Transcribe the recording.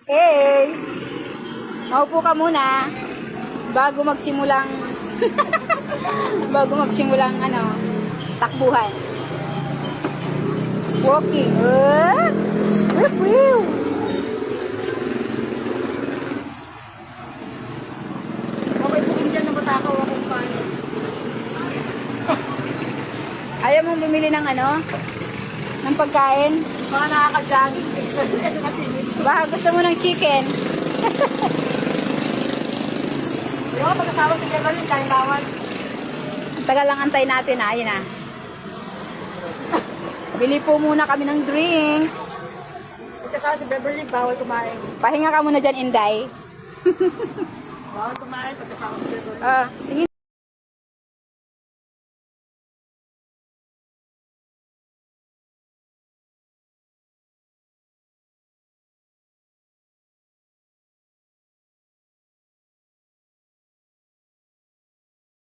Hey! Maupo ka muna bago magsimulang takbuhan. Walking. Whip, whip. Okay, bukin dyan ng batakaw akong paano. Ayaw mong bumili ng ng pagkain? Mga nakaka-jogging. Baka gusto mo ng chicken. Di ba, pagkasawa sa Beverly, kain bawal. Tagal lang antay natin, ayun na. Bili po muna kami ng drinks. Pagkasawa sa Beverly, bawal kumain. Pahinga ka muna dyan, Inday. Bawal kumain, pagkasawa sa Beverly. Sige.